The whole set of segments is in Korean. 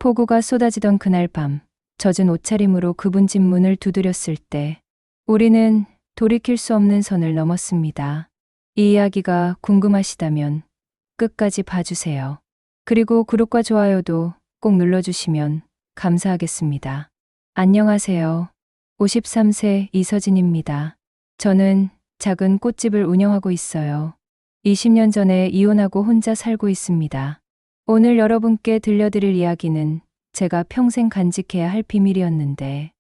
폭우가 쏟아지던 그날 밤, 젖은 옷차림으로 그분 집 문을 두드렸을 때 우리는 돌이킬 수 없는 선을 넘었습니다. 이 이야기가 궁금하시다면 끝까지 봐주세요. 그리고 구독과 좋아요도 꼭 눌러주시면 감사하겠습니다. 안녕하세요. 53세 이서진입니다. 저는 작은 꽃집을 운영하고 있어요. 20년 전에 이혼하고 혼자 살고 있습니다. 오늘 여러분께 들려드릴 이야기는 제가 평생 간직해야 할 비밀이었는데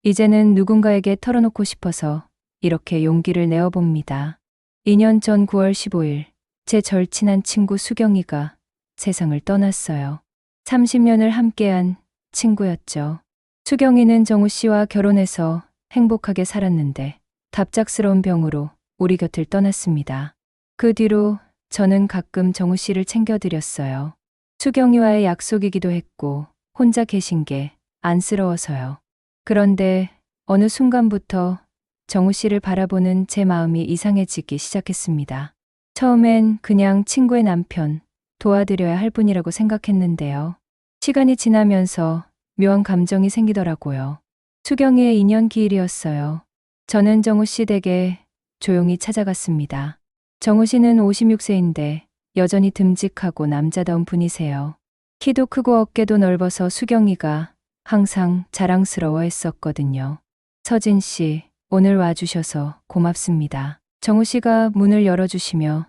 이제는 누군가에게 털어놓고 싶어서 이렇게 용기를 내어봅니다. 2년 전 9월 15일 제 절친한 친구 수경이가 세상을 떠났어요. 30년을 함께한 친구였죠. 수경이는 정우 씨와 결혼해서 행복하게 살았는데 갑작스러운 병으로 우리 곁을 떠났습니다. 그 뒤로 저는 가끔 정우 씨를 챙겨드렸어요. 수경이와의 약속이기도 했고 혼자 계신 게 안쓰러워서요. 그런데 어느 순간부터 정우 씨를 바라보는 제 마음이 이상해지기 시작했습니다. 처음엔 그냥 친구의 남편, 도와드려야 할 분이라고 생각했는데요. 시간이 지나면서 묘한 감정이 생기더라고요. 수경이의 인연 기일이었어요. 저는 정우 씨 댁에 조용히 찾아갔습니다. 정우 씨는 56세인데 여전히 듬직하고 남자다운 분이세요. 키도 크고 어깨도 넓어서 수경이가 항상 자랑스러워 했었거든요. 서진 씨, 오늘 와주셔서 고맙습니다. 정우 씨가 문을 열어주시며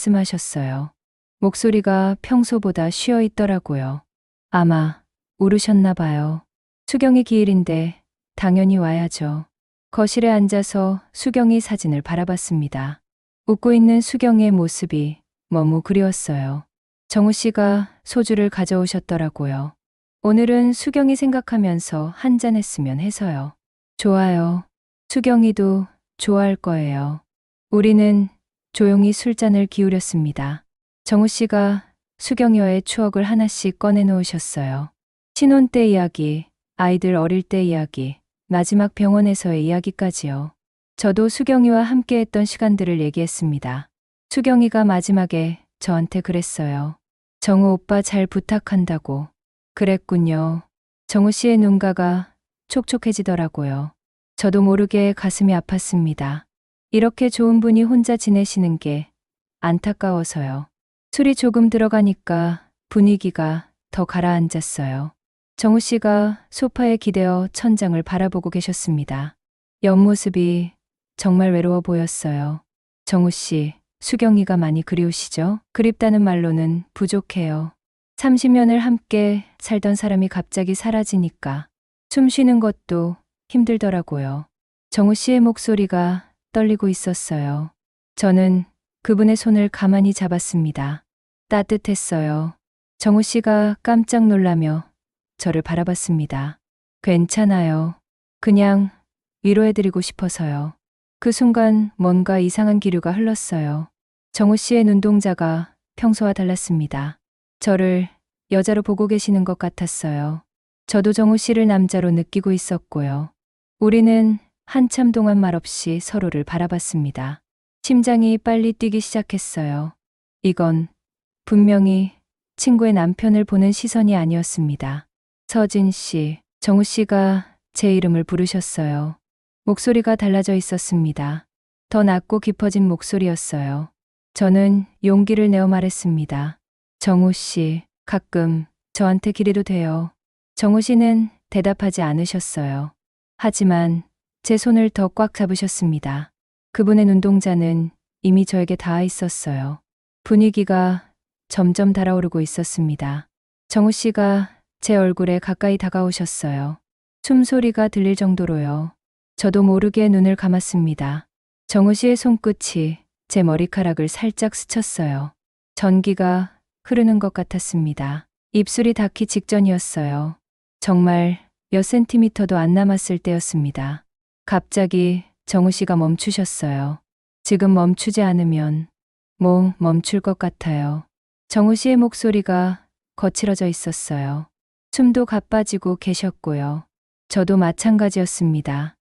말씀하셨어요. 목소리가 평소보다 쉬어 있더라고요. 아마 울으셨나 봐요. 수경이 기일인데 당연히 와야죠. 거실에 앉아서 수경이 사진을 바라봤습니다. 웃고 있는 수경이의 모습이 너무 그리웠어요. 정우 씨가 소주를 가져오셨더라고요. 오늘은 수경이 생각하면서 한잔했으면 해서요. 좋아요. 수경이도 좋아할 거예요. 우리는 조용히 술잔을 기울였습니다. 정우 씨가 수경이와의 추억을 하나씩 꺼내놓으셨어요. 신혼 때 이야기, 아이들 어릴 때 이야기, 마지막 병원에서의 이야기까지요. 저도 수경이와 함께했던 시간들을 얘기했습니다. 수경이가 마지막에 저한테 그랬어요. 정우 오빠 잘 부탁한다고. 그랬군요. 정우 씨의 눈가가 촉촉해지더라고요. 저도 모르게 가슴이 아팠습니다. 이렇게 좋은 분이 혼자 지내시는 게 안타까워서요. 술이 조금 들어가니까 분위기가 더 가라앉았어요. 정우 씨가 소파에 기대어 천장을 바라보고 계셨습니다. 옆모습이 정말 외로워 보였어요. 정우 씨, 수경이가 많이 그리우시죠? 그립다는 말로는 부족해요. 30년을 함께 살던 사람이 갑자기 사라지니까 숨 쉬는 것도 힘들더라고요. 정우 씨의 목소리가 떨리고 있었어요. 저는 그분의 손을 가만히 잡았습니다. 따뜻했어요. 정우 씨가 깜짝 놀라며 저를 바라봤습니다. 괜찮아요. 그냥 위로해드리고 싶어서요. 그 순간 뭔가 이상한 기류가 흘렀어요. 정우 씨의 눈동자가 평소와 달랐습니다. 저를 여자로 보고 계시는 것 같았어요. 저도 정우 씨를 남자로 느끼고 있었고요. 우리는 한참 동안 말없이 서로를 바라봤습니다. 심장이 빨리 뛰기 시작했어요. 이건 분명히 친구의 남편을 보는 시선이 아니었습니다. 서진 씨, 정우 씨가 제 이름을 부르셨어요. 목소리가 달라져 있었습니다. 더 낮고 깊어진 목소리였어요. 저는 용기를 내어 말했습니다. 정우 씨, 가끔 저한테 기대도 돼요. 정우 씨는 대답하지 않으셨어요. 하지만 제 손을 더 꽉 잡으셨습니다. 그분의 눈동자는 이미 저에게 닿아 있었어요. 분위기가 점점 달아오르고 있었습니다. 정우 씨가 제 얼굴에 가까이 다가오셨어요. 숨소리가 들릴 정도로요. 저도 모르게 눈을 감았습니다. 정우 씨의 손끝이 제 머리카락을 살짝 스쳤어요. 전기가 흐르는 것 같았습니다. 입술이 닿기 직전이었어요. 정말 몇 센티미터도 안 남았을 때였습니다. 갑자기 정우 씨가 멈추셨어요. 지금 멈추지 않으면 멈출 것 같아요. 정우 씨의 목소리가 거칠어져 있었어요. 숨도 가빠지고 계셨고요. 저도 마찬가지였습니다.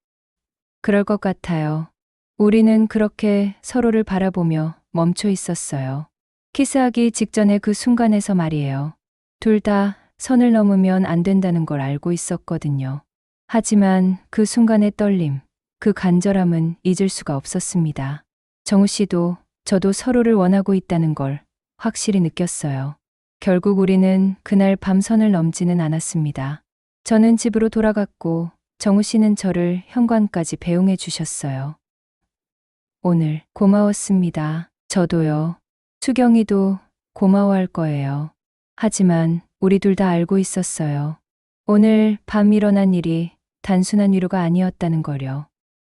그럴 것 같아요. 우리는 그렇게 서로를 바라보며 멈춰 있었어요. 키스하기 직전의 그 순간에서 말이에요. 둘 다 선을 넘으면 안 된다는 걸 알고 있었거든요. 하지만 그 순간의 떨림, 그 간절함은 잊을 수가 없었습니다. 정우 씨도 저도 서로를 원하고 있다는 걸 확실히 느꼈어요. 결국 우리는 그날 밤 선을 넘지는 않았습니다. 저는 집으로 돌아갔고 정우 씨는 저를 현관까지 배웅해 주셨어요. 오늘 고마웠습니다. 저도요. 수경이도 고마워할 거예요. 하지만 우리 둘 다 알고 있었어요. 오늘 밤 일어난 일이 단순한 위로가 아니었다는 걸요.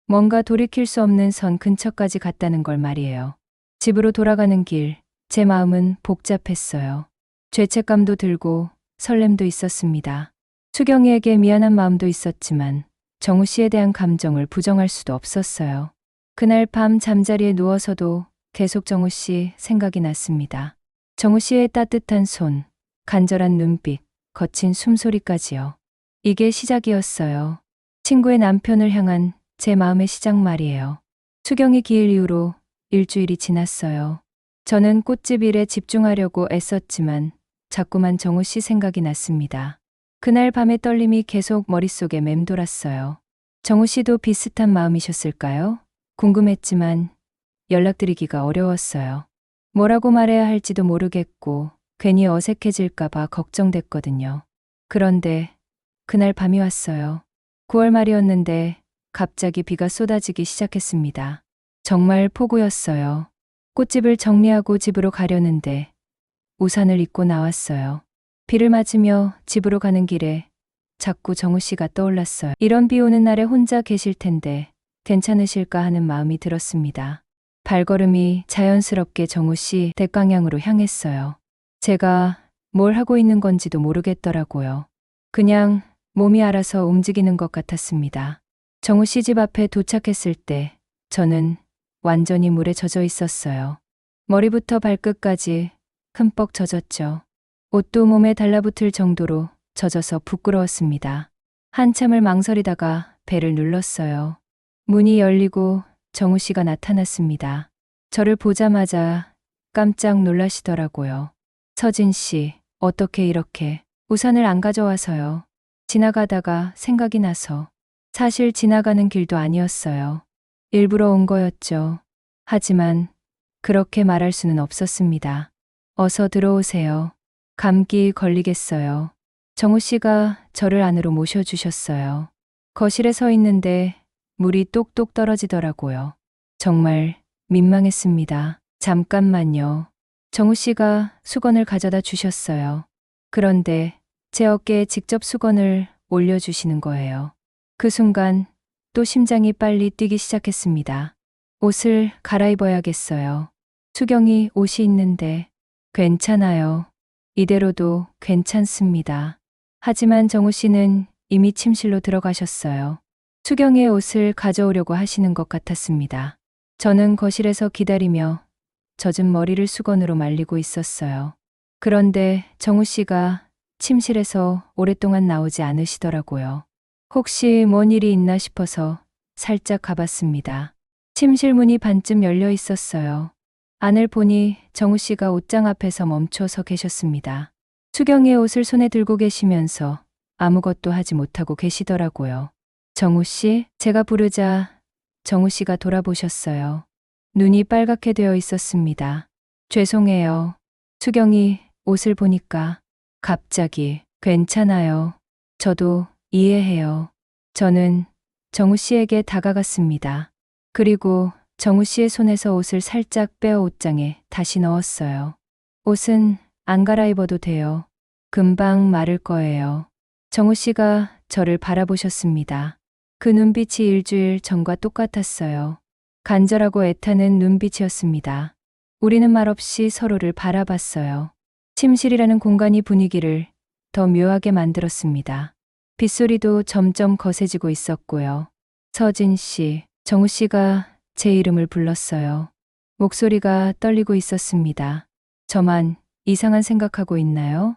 뭔가 돌이킬 수 없는 선 근처까지 갔다는 걸 말이에요. 집으로 돌아가는 길, 제 마음은 복잡했어요. 죄책감도 들고 설렘도 있었습니다. 수경이에게 미안한 마음도 있었지만 정우 씨에 대한 감정을 부정할 수도 없었어요. 그날 밤 잠자리에 누워서도 계속 정우 씨 생각이 났습니다. 정우 씨의 따뜻한 손, 간절한 눈빛, 거친 숨소리까지요. 이게 시작이었어요. 친구의 남편을 향한 제 마음의 시작 말이에요. 수경이 기일 이후로 일주일이 지났어요. 저는 꽃집 일에 집중하려고 애썼지만 자꾸만 정우 씨 생각이 났습니다. 그날 밤의 떨림이 계속 머릿속에 맴돌았어요. 정우 씨도 비슷한 마음이셨을까요? 궁금했지만 연락드리기가 어려웠어요. 뭐라고 말해야 할지도 모르겠고 괜히 어색해질까봐 걱정됐거든요. 그런데 그날 밤이 왔어요. 9월 말이었는데 갑자기 비가 쏟아지기 시작했습니다. 정말 폭우였어요. 꽃집을 정리하고 집으로 가려는데 우산을 입고 나왔어요. 비를 맞으며 집으로 가는 길에 자꾸 정우 씨가 떠올랐어요. 이런 비 오는 날에 혼자 계실 텐데 괜찮으실까 하는 마음이 들었습니다. 발걸음이 자연스럽게 정우 씨 댁방향으로 향했어요. 제가 뭘 하고 있는 건지도 모르겠더라고요. 그냥 몸이 알아서 움직이는 것 같았습니다. 정우 씨 집 앞에 도착했을 때 저는 완전히 물에 젖어 있었어요. 머리부터 발끝까지 흠뻑 젖었죠. 옷도 몸에 달라붙을 정도로 젖어서 부끄러웠습니다. 한참을 망설이다가 배를 눌렀어요. 문이 열리고 정우 씨가 나타났습니다. 저를 보자마자 깜짝 놀라시더라고요. 서진 씨, 어떻게 이렇게 우산을 안 가져와서요. 지나가다가 생각이 나서. 사실 지나가는 길도 아니었어요. 일부러 온 거였죠. 하지만 그렇게 말할 수는 없었습니다. 어서 들어오세요. 감기 걸리겠어요. 정우 씨가 저를 안으로 모셔주셨어요. 거실에 서 있는데 물이 똑똑 떨어지더라고요. 정말 민망했습니다. 잠깐만요. 정우 씨가 수건을 가져다 주셨어요. 그런데 제 어깨에 직접 수건을 올려주시는 거예요. 그 순간 또 심장이 빨리 뛰기 시작했습니다. 옷을 갈아입어야겠어요. 수경이 옷이 있는데 괜찮아요. 이대로도 괜찮습니다. 하지만 정우 씨는 이미 침실로 들어가셨어요. 수경이의 옷을 가져오려고 하시는 것 같았습니다. 저는 거실에서 기다리며 젖은 머리를 수건으로 말리고 있었어요. 그런데 정우 씨가 침실에서 오랫동안 나오지 않으시더라고요. 혹시 뭔 일이 있나 싶어서 살짝 가봤습니다. 침실 문이 반쯤 열려 있었어요. 안을 보니 정우 씨가 옷장 앞에서 멈춰서 계셨습니다. 수경이의 옷을 손에 들고 계시면서 아무것도 하지 못하고 계시더라고요. 정우 씨, 제가 부르자 정우 씨가 돌아보셨어요. 눈이 빨갛게 되어 있었습니다. 죄송해요. 수경이 옷을 보니까 갑자기 괜찮아요. 저도 이해해요. 저는 정우 씨에게 다가갔습니다. 그리고 정우 씨의 손에서 옷을 살짝 빼어 옷장에 다시 넣었어요. 옷은 안 갈아입어도 돼요. 금방 마를 거예요. 정우 씨가 저를 바라보셨습니다. 그 눈빛이 일주일 전과 똑같았어요. 간절하고 애타는 눈빛이었습니다. 우리는 말없이 서로를 바라봤어요. 침실이라는 공간이 분위기를 더 묘하게 만들었습니다. 빗소리도 점점 거세지고 있었고요. 서진 씨, 정우 씨가 제 이름을 불렀어요. 목소리가 떨리고 있었습니다. 저만 이상한 생각하고 있나요?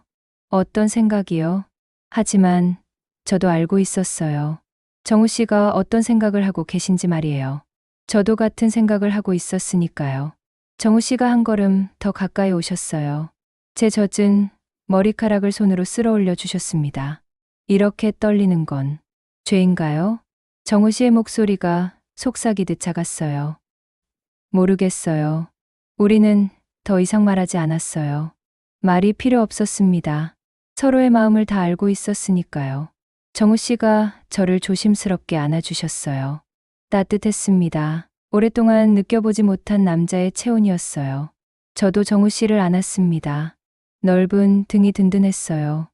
어떤 생각이요? 하지만 저도 알고 있었어요. 정우 씨가 어떤 생각을 하고 계신지 말이에요. 저도 같은 생각을 하고 있었으니까요. 정우 씨가 한 걸음 더 가까이 오셨어요. 제 젖은 머리카락을 손으로 쓸어 올려 주셨습니다. 이렇게 떨리는 건 죄인가요? 정우 씨의 목소리가 속삭이듯 작았어요. 모르겠어요. 우리는 더 이상 말하지 않았어요. 말이 필요 없었습니다. 서로의 마음을 다 알고 있었으니까요. 정우 씨가 저를 조심스럽게 안아주셨어요. 따뜻했습니다. 오랫동안 느껴보지 못한 남자의 체온이었어요. 저도 정우 씨를 안았습니다. 넓은 등이 든든했어요.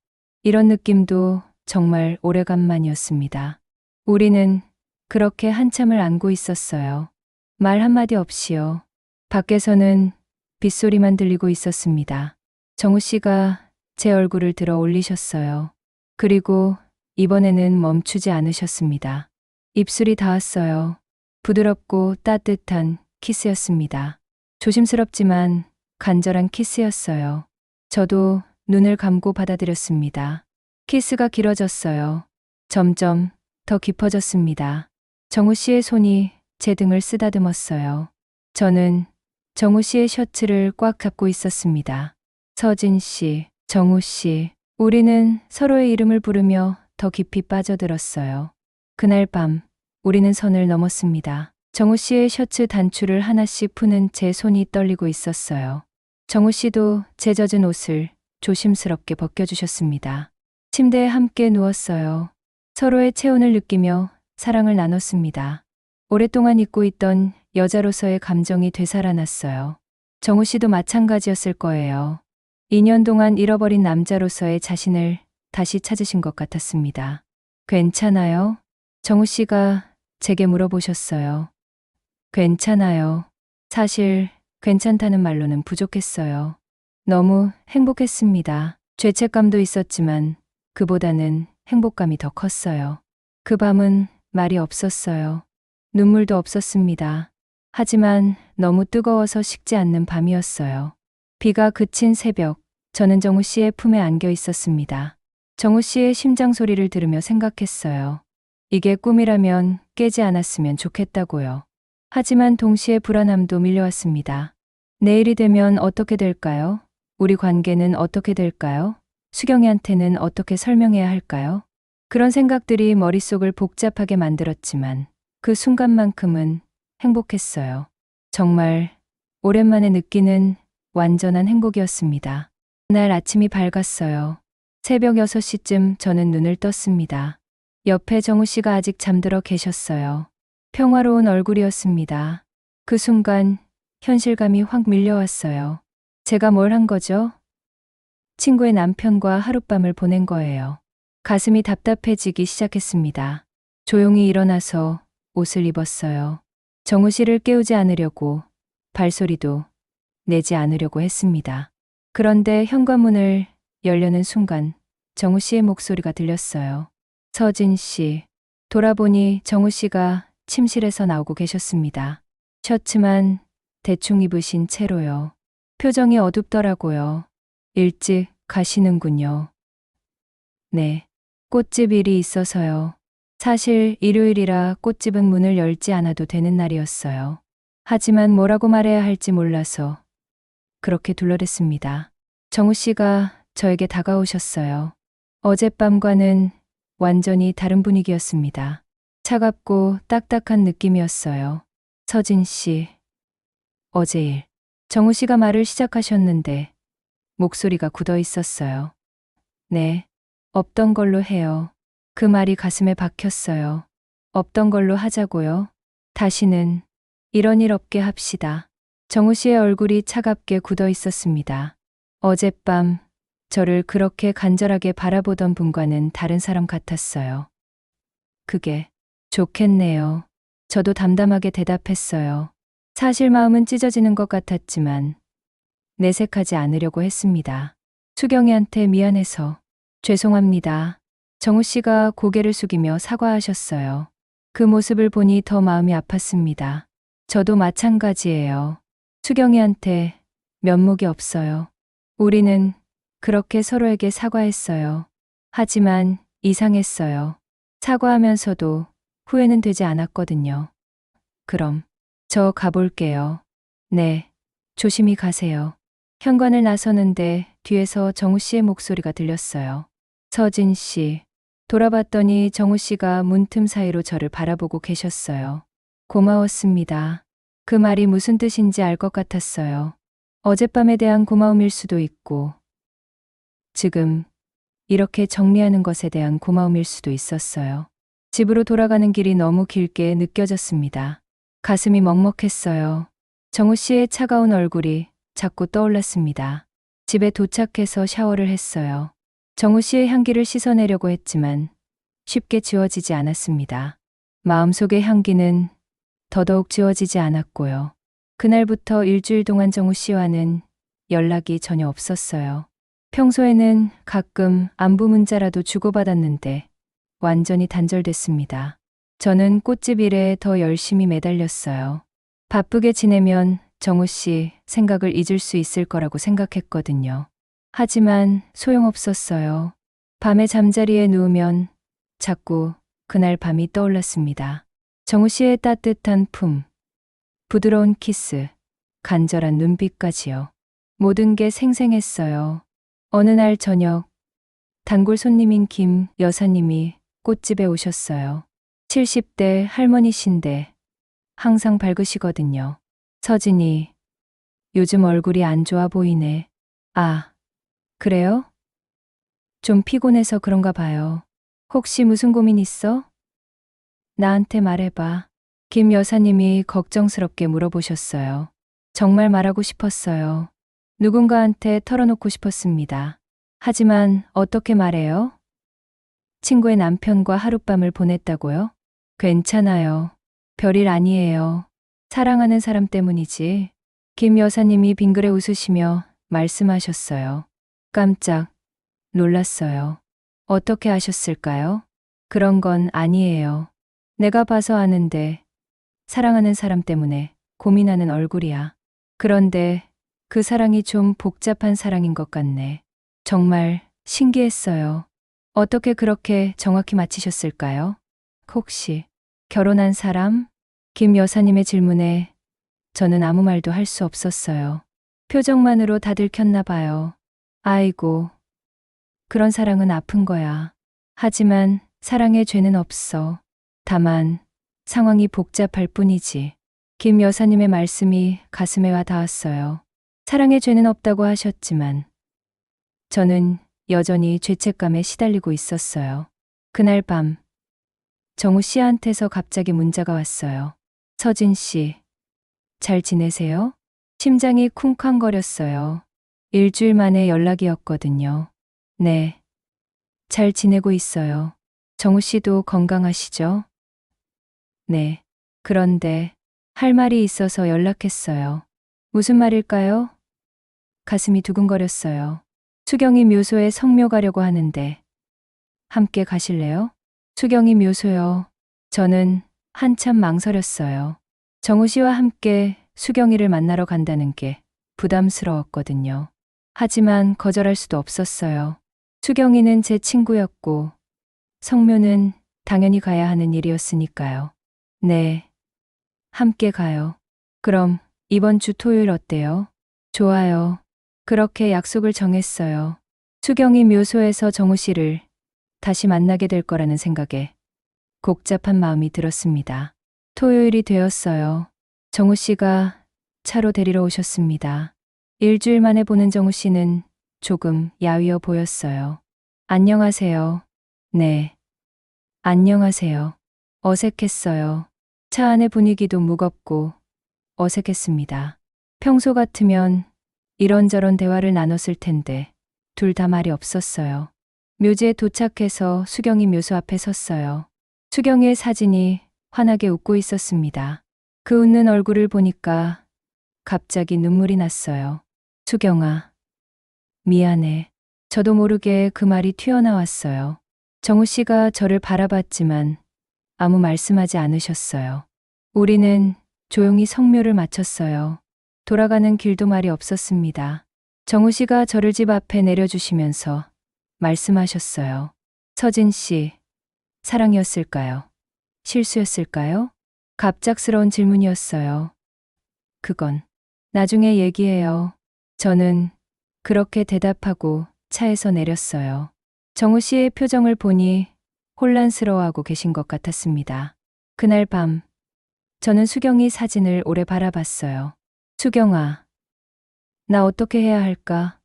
이런 느낌도 정말 오래간만이었습니다. 우리는 그렇게 한참을 안고 있었어요. 말 한마디 없이요. 밖에서는 빗소리만 들리고 있었습니다. 정우 씨가 제 얼굴을 들어 올리셨어요. 그리고 이번에는 멈추지 않으셨습니다. 입술이 닿았어요. 부드럽고 따뜻한 키스였습니다. 조심스럽지만 간절한 키스였어요. 저도 눈을 감고 받아들였습니다. 키스가 길어졌어요. 점점 더 깊어졌습니다. 정우 씨의 손이 제 등을 쓰다듬었어요. 저는 정우 씨의 셔츠를 꽉 잡고 있었습니다. 서진 씨, 정우 씨, 우리는 서로의 이름을 부르며 더 깊이 빠져들었어요. 그날 밤, 우리는 선을 넘었습니다. 정우 씨의 셔츠 단추를 하나씩 푸는 제 손이 떨리고 있었어요. 정우 씨도 제 젖은 옷을 조심스럽게 벗겨주셨습니다. 침대에 함께 누웠어요. 서로의 체온을 느끼며 사랑을 나눴습니다. 오랫동안 잊고 있던 여자로서의 감정이 되살아났어요. 정우 씨도 마찬가지였을 거예요. 2년 동안 잃어버린 남자로서의 자신을 다시 찾으신 것 같았습니다. 괜찮아요? 정우 씨가 제게 물어보셨어요. 괜찮아요. 사실 괜찮다는 말로는 부족했어요. 너무 행복했습니다. 죄책감도 있었지만 그보다는 행복감이 더 컸어요. 그 밤은 말이 없었어요. 눈물도 없었습니다. 하지만 너무 뜨거워서 식지 않는 밤이었어요. 비가 그친 새벽, 저는 정우 씨의 품에 안겨 있었습니다. 정우 씨의 심장 소리를 들으며 생각했어요. 이게 꿈이라면 깨지 않았으면 좋겠다고요. 하지만 동시에 불안함도 밀려왔습니다. 내일이 되면 어떻게 될까요? 우리 관계는 어떻게 될까요? 수경이한테는 어떻게 설명해야 할까요? 그런 생각들이 머릿속을 복잡하게 만들었지만 그 순간만큼은 행복했어요. 정말 오랜만에 느끼는 완전한 행복이었습니다. 그날 아침이 밝았어요. 새벽 6시쯤 저는 눈을 떴습니다. 옆에 정우 씨가 아직 잠들어 계셨어요. 평화로운 얼굴이었습니다. 그 순간 현실감이 확 밀려왔어요. 제가 뭘 한 거죠? 친구의 남편과 하룻밤을 보낸 거예요. 가슴이 답답해지기 시작했습니다. 조용히 일어나서 옷을 입었어요. 정우 씨를 깨우지 않으려고 발소리도 내지 않으려고 했습니다. 그런데 현관문을 열려는 순간 정우 씨의 목소리가 들렸어요. 서진 씨. 돌아보니 정우 씨가 침실에서 나오고 계셨습니다. 셔츠만 대충 입으신 채로요. 표정이 어둡더라고요. 일찍 가시는군요. 네. 꽃집 일이 있어서요. 사실 일요일이라 꽃집은 문을 열지 않아도 되는 날이었어요. 하지만 뭐라고 말해야 할지 몰라서 그렇게 둘러댔습니다. 정우 씨가 저에게 다가오셨어요. 어젯밤과는 완전히 다른 분위기였습니다. 차갑고 딱딱한 느낌이었어요. 서진 씨, 어제 일. 정우 씨가 말을 시작하셨는데 목소리가 굳어 있었어요. 네, 없던 걸로 해요. 그 말이 가슴에 박혔어요. 없던 걸로 하자고요. 다시는 이런 일 없게 합시다. 정우 씨의 얼굴이 차갑게 굳어 있었습니다. 어젯밤 저를 그렇게 간절하게 바라보던 분과는 다른 사람 같았어요. 그게 좋겠네요. 저도 담담하게 대답했어요. 사실 마음은 찢어지는 것 같았지만 내색하지 않으려고 했습니다. 수경이한테 미안해서 죄송합니다. 정우 씨가 고개를 숙이며 사과하셨어요. 그 모습을 보니 더 마음이 아팠습니다. 저도 마찬가지예요. 수경이한테 면목이 없어요. 우리는 그렇게 서로에게 사과했어요. 하지만 이상했어요. 사과하면서도 후회는 되지 않았거든요. 그럼 저 가볼게요. 네, 조심히 가세요. 현관을 나서는데 뒤에서 정우 씨의 목소리가 들렸어요. 서진 씨. 돌아봤더니 정우 씨가 문틈 사이로 저를 바라보고 계셨어요. 고마웠습니다. 그 말이 무슨 뜻인지 알 것 같았어요. 어젯밤에 대한 고마움일 수도 있고, 지금 이렇게 정리하는 것에 대한 고마움일 수도 있었어요. 집으로 돌아가는 길이 너무 길게 느껴졌습니다. 가슴이 먹먹했어요. 정우 씨의 차가운 얼굴이 자꾸 떠올랐습니다. 집에 도착해서 샤워를 했어요. 정우 씨의 향기를 씻어내려고 했지만 쉽게 지워지지 않았습니다. 마음속의 향기는 더더욱 지워지지 않았고요. 그날부터 일주일 동안 정우 씨와는 연락이 전혀 없었어요. 평소에는 가끔 안부 문자라도 주고받았는데 완전히 단절됐습니다. 저는 꽃집 일에 더 열심히 매달렸어요. 바쁘게 지내면 정우 씨 생각을 잊을 수 있을 거라고 생각했거든요. 하지만 소용없었어요. 밤에 잠자리에 누우면 자꾸 그날 밤이 떠올랐습니다. 정우 씨의 따뜻한 품, 부드러운 키스, 간절한 눈빛까지요. 모든 게 생생했어요. 어느 날 저녁, 단골 손님인 김 여사님이 꽃집에 오셨어요. 70대 할머니신데 항상 밝으시거든요. 서진이, 요즘 얼굴이 안 좋아 보이네. 아, 그래요? 좀 피곤해서 그런가 봐요. 혹시 무슨 고민 있어? 나한테 말해봐. 김 여사님이 걱정스럽게 물어보셨어요. 정말 말하고 싶었어요. 누군가한테 털어놓고 싶었습니다. 하지만 어떻게 말해요? 친구의 남편과 하룻밤을 보냈다고요? 괜찮아요. 별일 아니에요. 사랑하는 사람 때문이지. 김 여사님이 빙그레 웃으시며 말씀하셨어요. 깜짝 놀랐어요. 어떻게 아셨을까요? 그런 건 아니에요. 내가 봐서 아는데 사랑하는 사람 때문에 고민하는 얼굴이야. 그런데 그 사랑이 좀 복잡한 사랑인 것 같네. 정말 신기했어요. 어떻게 그렇게 정확히 맞히셨을까요? 혹시 결혼한 사람? 김 여사님의 질문에 저는 아무 말도 할 수 없었어요. 표정만으로 다들 켰나 봐요. 아이고, 그런 사랑은 아픈 거야. 하지만 사랑의 죄는 없어. 다만 상황이 복잡할 뿐이지. 김 여사님의 말씀이 가슴에 와 닿았어요. 사랑의 죄는 없다고 하셨지만 저는 여전히 죄책감에 시달리고 있었어요. 그날 밤 정우 씨한테서 갑자기 문자가 왔어요. 서진 씨, 잘 지내세요? 심장이 쿵쾅거렸어요. 일주일 만에 연락이었거든요. 네, 잘 지내고 있어요. 정우 씨도 건강하시죠? 네. 그런데 할 말이 있어서 연락했어요. 무슨 말일까요? 가슴이 두근거렸어요. 수경이 묘소에 성묘 가려고 하는데 함께 가실래요? 수경이 묘소요. 저는 한참 망설였어요. 정우 씨와 함께 수경이를 만나러 간다는 게 부담스러웠거든요. 하지만 거절할 수도 없었어요. 수경이는 제 친구였고 성묘는 당연히 가야 하는 일이었으니까요. 네, 함께 가요. 그럼 이번 주 토요일 어때요? 좋아요. 그렇게 약속을 정했어요. 수경이 묘소에서 정우 씨를 다시 만나게 될 거라는 생각에 복잡한 마음이 들었습니다. 토요일이 되었어요. 정우 씨가 차로 데리러 오셨습니다. 일주일 만에 보는 정우 씨는 조금 야위어 보였어요. 안녕하세요. 네. 안녕하세요. 어색했어요. 차 안의 분위기도 무겁고 어색했습니다. 평소 같으면 이런저런 대화를 나눴을 텐데 둘 다 말이 없었어요. 묘지에 도착해서 수경이 묘소 앞에 섰어요. 수경이의 사진이 환하게 웃고 있었습니다. 그 웃는 얼굴을 보니까 갑자기 눈물이 났어요. 수경아, 미안해. 저도 모르게 그 말이 튀어나왔어요. 정우 씨가 저를 바라봤지만 아무 말씀하지 않으셨어요. 우리는 조용히 성묘를 마쳤어요. 돌아가는 길도 말이 없었습니다. 정우 씨가 저를 집 앞에 내려주시면서 말씀하셨어요. 서진 씨, 사랑이었을까요? 실수였을까요? 갑작스러운 질문이었어요. 그건 나중에 얘기해요. 저는 그렇게 대답하고 차에서 내렸어요. 정우 씨의 표정을 보니 혼란스러워하고 계신 것 같았습니다. 그날 밤, 저는 수경이 사진을 오래 바라봤어요. 수경아, 나 어떻게 해야 할까?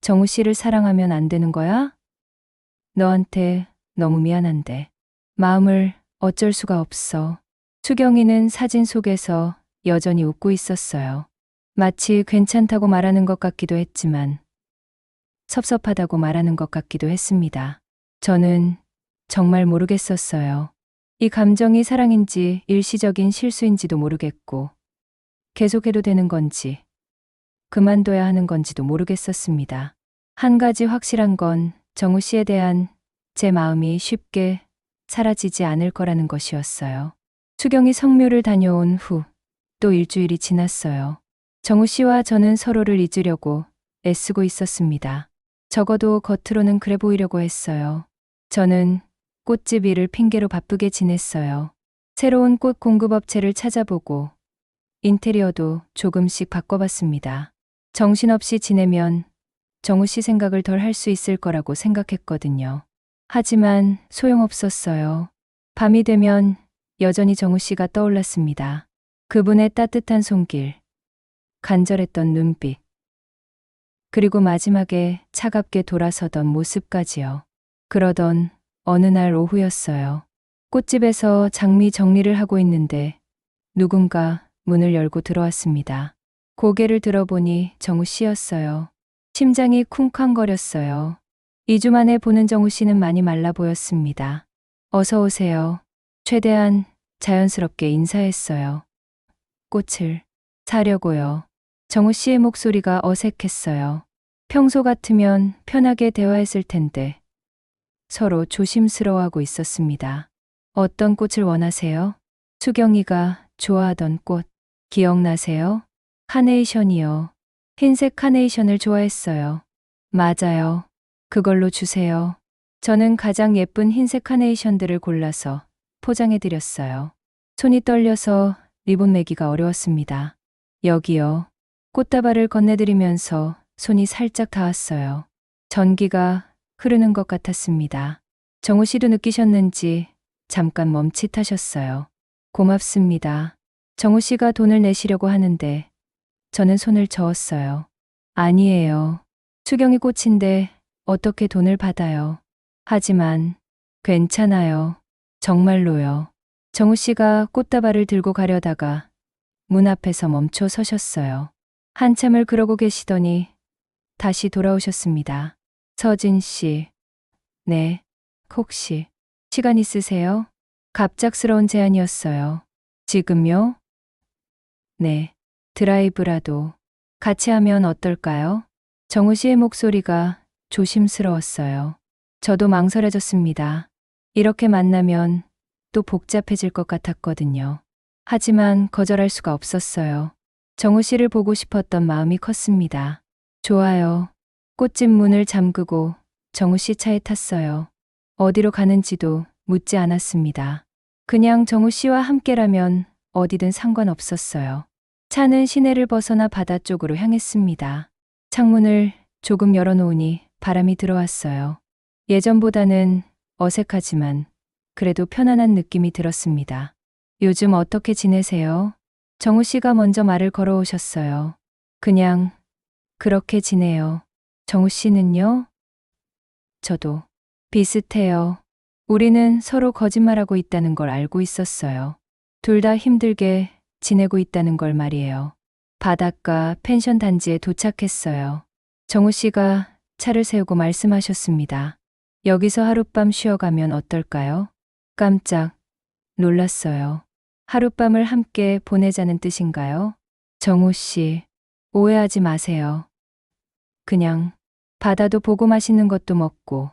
정우 씨를 사랑하면 안 되는 거야? 너한테 너무 미안한데. 마음을 어쩔 수가 없어. 수경이는 사진 속에서 여전히 웃고 있었어요. 마치 괜찮다고 말하는 것 같기도 했지만 섭섭하다고 말하는 것 같기도 했습니다. 저는 정말 모르겠었어요. 이 감정이 사랑인지 일시적인 실수인지도 모르겠고 계속해도 되는 건지 그만둬야 하는 건지도 모르겠었습니다. 한 가지 확실한 건 정우 씨에 대한 제 마음이 쉽게 사라지지 않을 거라는 것이었어요. 수경이 성묘를 다녀온 후 또 일주일이 지났어요. 정우 씨와 저는 서로를 잊으려고 애쓰고 있었습니다. 적어도 겉으로는 그래 보이려고 했어요. 저는 꽃집 일을 핑계로 바쁘게 지냈어요. 새로운 꽃 공급업체를 찾아보고 인테리어도 조금씩 바꿔봤습니다. 정신없이 지내면 정우 씨 생각을 덜 할 수 있을 거라고 생각했거든요. 하지만 소용없었어요. 밤이 되면 여전히 정우 씨가 떠올랐습니다. 그분의 따뜻한 손길, 간절했던 눈빛, 그리고 마지막에 차갑게 돌아서던 모습까지요. 그러던 어느 날 오후였어요. 꽃집에서 장미 정리를 하고 있는데 누군가 문을 열고 들어왔습니다. 고개를 들어보니 정우 씨였어요. 심장이 쿵쾅거렸어요. 2주 만에 보는 정우 씨는 많이 말라 보였습니다. 어서 오세요. 최대한 자연스럽게 인사했어요. 꽃을 사려고요. 정우 씨의 목소리가 어색했어요. 평소 같으면 편하게 대화했을 텐데 서로 조심스러워하고 있었습니다. 어떤 꽃을 원하세요? 수경이가 좋아하던 꽃 기억나세요? 카네이션이요. 흰색 카네이션을 좋아했어요. 맞아요. 그걸로 주세요. 저는 가장 예쁜 흰색 카네이션들을 골라서 포장해 드렸어요. 손이 떨려서 리본 매기가 어려웠습니다. 여기요. 꽃다발을 건네드리면서 손이 살짝 닿았어요. 전기가 흐르는 것 같았습니다. 정우 씨도 느끼셨는지 잠깐 멈칫하셨어요. 고맙습니다. 정우 씨가 돈을 내시려고 하는데 저는 손을 저었어요. 아니에요. 수경이 꽃인데 어떻게 돈을 받아요. 하지만 괜찮아요. 정말로요. 정우 씨가 꽃다발을 들고 가려다가 문 앞에서 멈춰 서셨어요. 한참을 그러고 계시더니 다시 돌아오셨습니다. 서진 씨. 네. 혹시 시간 있으세요? 갑작스러운 제안이었어요. 지금요? 네. 드라이브라도 같이 하면 어떨까요? 정우 씨의 목소리가 조심스러웠어요. 저도 망설여졌습니다. 이렇게 만나면 또 복잡해질 것 같았거든요. 하지만 거절할 수가 없었어요. 정우 씨를 보고 싶었던 마음이 컸습니다. 좋아요. 꽃집 문을 잠그고 정우 씨 차에 탔어요. 어디로 가는지도 묻지 않았습니다. 그냥 정우 씨와 함께라면 어디든 상관없었어요. 차는 시내를 벗어나 바다 쪽으로 향했습니다. 창문을 조금 열어놓으니 바람이 들어왔어요. 예전보다는 어색하지만 그래도 편안한 느낌이 들었습니다. 요즘 어떻게 지내세요? 정우 씨가 먼저 말을 걸어오셨어요. 그냥 그렇게 지내요. 정우 씨는요? 저도 비슷해요. 우리는 서로 거짓말하고 있다는 걸 알고 있었어요. 둘 다 힘들게 지내고 있다는 걸 말이에요. 바닷가 펜션 단지에 도착했어요. 정우 씨가 차를 세우고 말씀하셨습니다. 여기서 하룻밤 쉬어가면 어떨까요? 깜짝 놀랐어요. 하룻밤을 함께 보내자는 뜻인가요? 정우 씨, 오해하지 마세요. 그냥 바다도 보고 맛있는 것도 먹고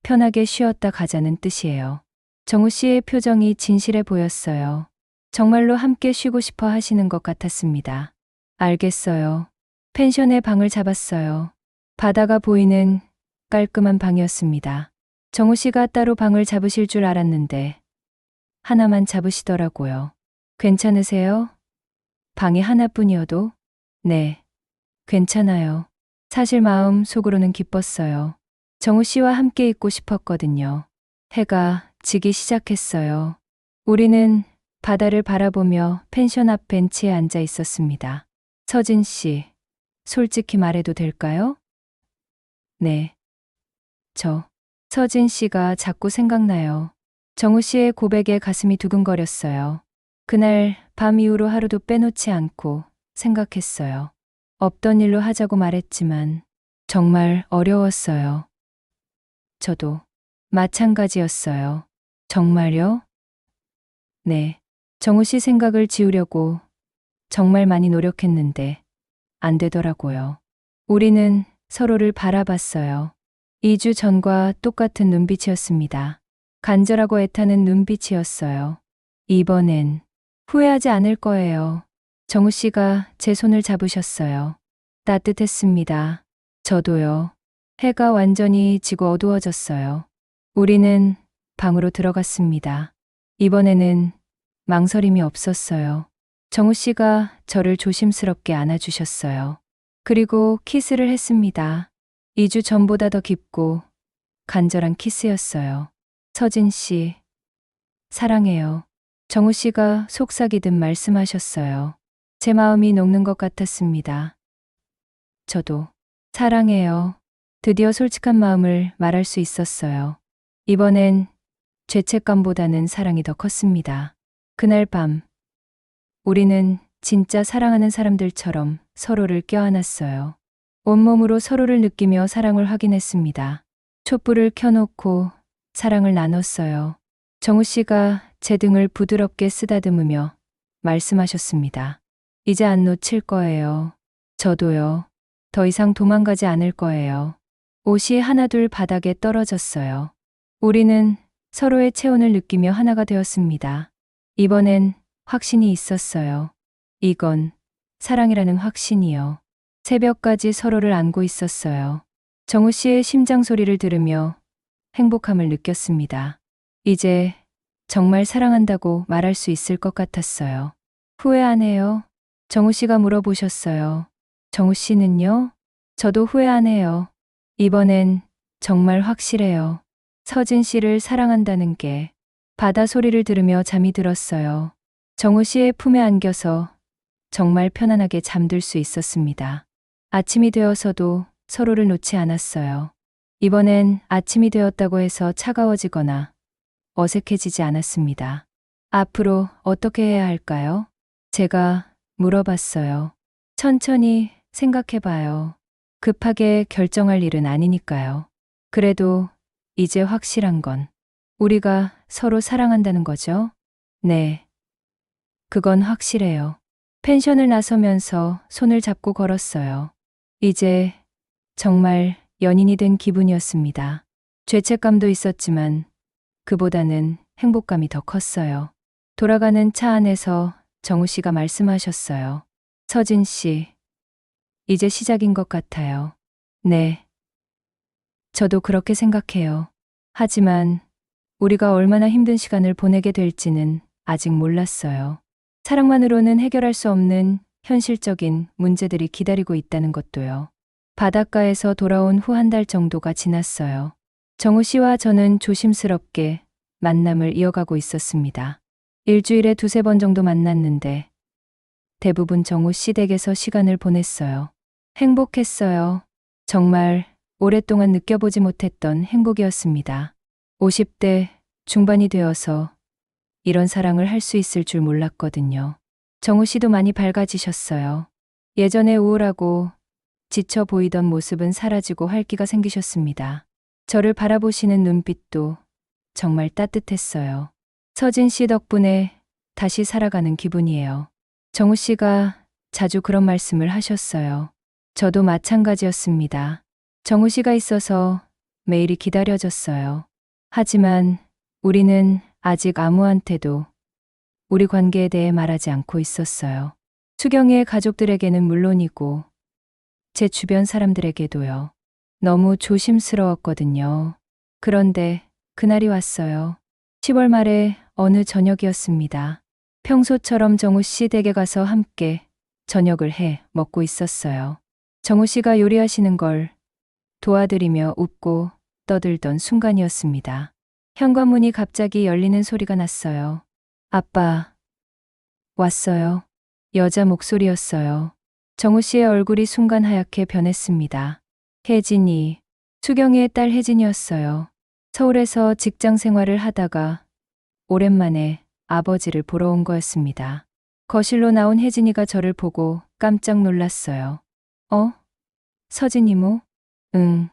편하게 쉬었다 가자는 뜻이에요. 정우 씨의 표정이 진실해 보였어요. 정말로 함께 쉬고 싶어 하시는 것 같았습니다. 알겠어요. 펜션에 방을 잡았어요. 바다가 보이는 깔끔한 방이었습니다. 정우 씨가 따로 방을 잡으실 줄 알았는데 하나만 잡으시더라고요. 괜찮으세요? 방이 하나뿐이어도? 네, 괜찮아요. 사실 마음 속으로는 기뻤어요. 정우 씨와 함께 있고 싶었거든요. 해가 지기 시작했어요. 우리는 바다를 바라보며 펜션 앞 벤치에 앉아 있었습니다. 서진 씨, 솔직히 말해도 될까요? 네. 서진 씨가 자꾸 생각나요. 정우 씨의 고백에 가슴이 두근거렸어요. 그날 밤 이후로 하루도 빼놓지 않고 생각했어요. 없던 일로 하자고 말했지만 정말 어려웠어요. 저도 마찬가지였어요. 정말요? 네. 정우 씨 생각을 지우려고 정말 많이 노력했는데 안 되더라고요. 우리는 서로를 바라봤어요. 2주 전과 똑같은 눈빛이었습니다. 간절하고 애타는 눈빛이었어요. 이번엔 후회하지 않을 거예요. 정우 씨가 제 손을 잡으셨어요. 따뜻했습니다. 저도요. 해가 완전히 지고 어두워졌어요. 우리는 방으로 들어갔습니다. 이번에는 망설임이 없었어요. 정우 씨가 저를 조심스럽게 안아주셨어요. 그리고 키스를 했습니다. 2주 전보다 더 깊고 간절한 키스였어요. 서진 씨, 사랑해요. 정우 씨가 속삭이듯 말씀하셨어요. 제 마음이 녹는 것 같았습니다. 저도 사랑해요. 드디어 솔직한 마음을 말할 수 있었어요. 이번엔 죄책감보다는 사랑이 더 컸습니다. 그날 밤, 우리는 진짜 사랑하는 사람들처럼 서로를 껴안았어요. 온몸으로 서로를 느끼며 사랑을 확인했습니다. 촛불을 켜놓고 사랑을 나눴어요. 정우 씨가 제 등을 부드럽게 쓰다듬으며 말씀하셨습니다. 이제 안 놓칠 거예요. 저도요. 더 이상 도망가지 않을 거예요. 옷이 하나둘 바닥에 떨어졌어요. 우리는 서로의 체온을 느끼며 하나가 되었습니다. 이번엔 확신이 있었어요. 이건 사랑이라는 확신이요. 새벽까지 서로를 안고 있었어요. 정우 씨의 심장 소리를 들으며 행복함을 느꼈습니다. 이제 정말 사랑한다고 말할 수 있을 것 같았어요. 후회 안 해요? 정우 씨가 물어보셨어요. 정우 씨는요? 저도 후회 안 해요. 이번엔 정말 확실해요. 서진 씨를 사랑한다는 게. 바다 소리를 들으며 잠이 들었어요. 정우 씨의 품에 안겨서 정말 편안하게 잠들 수 있었습니다. 아침이 되어서도 서로를 놓지 않았어요. 이번엔 아침이 되었다고 해서 차가워지거나 어색해지지 않았습니다. 앞으로 어떻게 해야 할까요? 제가 물어봤어요. 천천히 생각해봐요. 급하게 결정할 일은 아니니까요. 그래도 이제 확실한 건 우리가 서로 사랑한다는 거죠? 네. 그건 확실해요. 펜션을 나서면서 손을 잡고 걸었어요. 이제 정말 연인이 된 기분이었습니다. 죄책감도 있었지만 그보다는 행복감이 더 컸어요. 돌아가는 차 안에서 정우 씨가 말씀하셨어요. 서진 씨, 이제 시작인 것 같아요. 네. 저도 그렇게 생각해요. 하지만 우리가 얼마나 힘든 시간을 보내게 될지는 아직 몰랐어요. 사랑만으로는 해결할 수 없는 현실적인 문제들이 기다리고 있다는 것도요. 바닷가에서 돌아온 후 한 달 정도가 지났어요. 정우 씨와 저는 조심스럽게 만남을 이어가고 있었습니다. 일주일에 두세 번 정도 만났는데 대부분 정우 씨 댁에서 시간을 보냈어요. 행복했어요. 정말 오랫동안 느껴보지 못했던 행복이었습니다. 50대 중반이 되어서 이런 사랑을 할 수 있을 줄 몰랐거든요. 정우 씨도 많이 밝아지셨어요. 예전에 우울하고 지쳐 보이던 모습은 사라지고 활기가 생기셨습니다. 저를 바라보시는 눈빛도 정말 따뜻했어요. 서진 씨 덕분에 다시 살아가는 기분이에요. 정우 씨가 자주 그런 말씀을 하셨어요. 저도 마찬가지였습니다. 정우 씨가 있어서 매일이 기다려졌어요. 하지만 우리는 아직 아무한테도 우리 관계에 대해 말하지 않고 있었어요. 수경이의 가족들에게는 물론이고 제 주변 사람들에게도요. 너무 조심스러웠거든요. 그런데 그날이 왔어요. 10월 말에 어느 저녁이었습니다. 평소처럼 정우 씨 댁에 가서 함께 저녁을 해 먹고 있었어요. 정우 씨가 요리하시는 걸 도와드리며 웃고 떠들던 순간이었습니다. 현관문이 갑자기 열리는 소리가 났어요. 아빠, 왔어요. 여자 목소리였어요. 정우 씨의 얼굴이 순간 하얗게 변했습니다. 혜진이, 수경이의 딸 혜진이었어요. 서울에서 직장 생활을 하다가 오랜만에 아버지를 보러 온 거였습니다. 거실로 나온 혜진이가 저를 보고 깜짝 놀랐어요. 서진 이모? 응.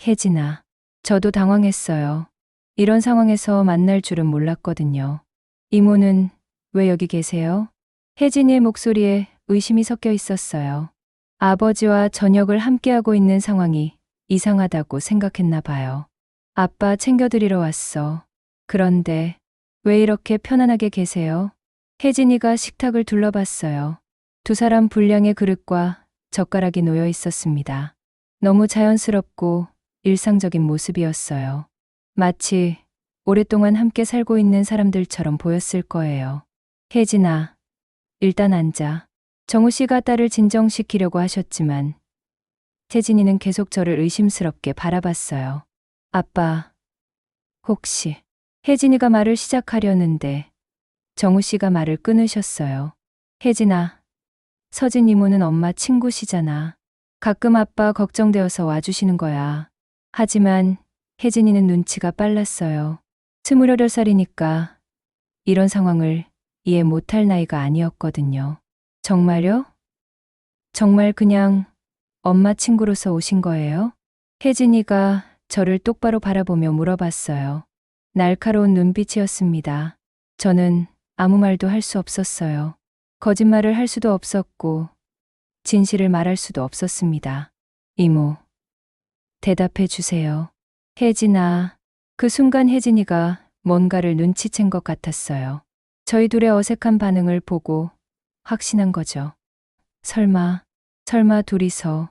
혜진아. 저도 당황했어요. 이런 상황에서 만날 줄은 몰랐거든요. 이모는 왜 여기 계세요? 혜진이의 목소리에 의심이 섞여 있었어요. 아버지와 저녁을 함께하고 있는 상황이 이상하다고 생각했나 봐요. 아빠 챙겨드리러 왔어. 그런데 왜 이렇게 편안하게 계세요? 혜진이가 식탁을 둘러봤어요. 두 사람 분량의 그릇과 젓가락이 놓여 있었습니다. 너무 자연스럽고 일상적인 모습이었어요. 마치 오랫동안 함께 살고 있는 사람들처럼 보였을 거예요. 혜진아, 일단 앉아. 정우 씨가 딸을 진정시키려고 하셨지만 혜진이는 계속 저를 의심스럽게 바라봤어요. 아빠, 혹시 혜진이가 말을 시작하려는데 정우 씨가 말을 끊으셨어요. 혜진아, 서진 이모는 엄마 친구시잖아. 가끔 아빠 걱정되어서 와주시는 거야. 하지만 혜진이는 눈치가 빨랐어요. 28살이니까 이런 상황을 이해 못할 나이가 아니었거든요. 정말요? 정말 그냥 엄마 친구로서 오신 거예요? 혜진이가 저를 똑바로 바라보며 물어봤어요. 날카로운 눈빛이었습니다. 저는 아무 말도 할 수 없었어요. 거짓말을 할 수도 없었고 진실을 말할 수도 없었습니다. 이모, 대답해 주세요. 혜진아. 그 순간 혜진이가 뭔가를 눈치챈 것 같았어요. 저희 둘의 어색한 반응을 보고 확신한 거죠. 설마 둘이서.